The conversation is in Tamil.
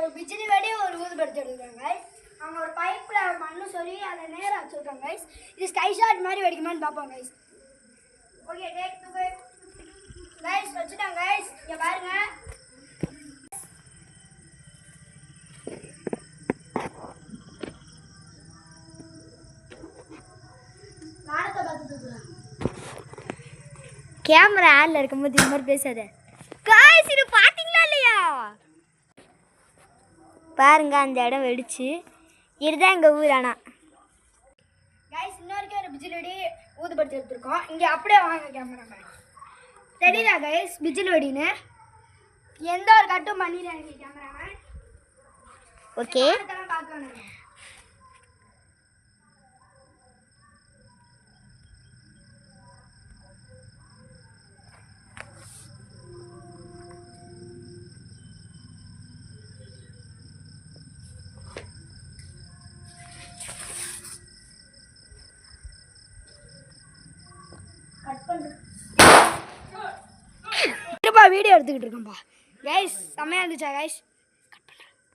ஒரு பிஜிலி வெடி ஒரு ஊதுபத்தி எடுத்துருக்காங்க கைஸ். அவங்க ஒரு பைப்பில் மண்ணு சொல்லி அதை நேராக வச்சுருக்காங்க கைஸ். இது ஸ்கை ஷாட் மாதிரி வெடிக்குமான்னு பார்ப்போம் guys. Okay take to guys வச்சுட்டாங்க கைஸ். இங்கே பாருங்க. நாடத்தை பார்த்துட்டு கேமரா ஆன்ல இருக்கும்போது இந்த மாதிரி பேசாத கைஸ். இது பாத்தீங்களா இல்லையா? பாருங்க அந்த இடம் வெடிச்சு. இதுதான் எங்க ஊர். ஆனா கைஸ் இன்னொருக்கே ஒரு பிஜிலி வெடி ஊதுபத்தி எடுத்துருக்கோம். இங்கே அப்படியே வாங்க கேமராமேன். தெரியுதா கைஸ் பிஜிலி வெடின்னு? எந்த ஒரு கட்டும் பண்ணிடுறாங்க கேமராமேன். ஓகே பார்க்கணும். வீடியோ எடுத்துக்கிட்டு இருக்கேன்ப்பா கைஸ். செம்மையா இருந்துச்சா கைஸ்?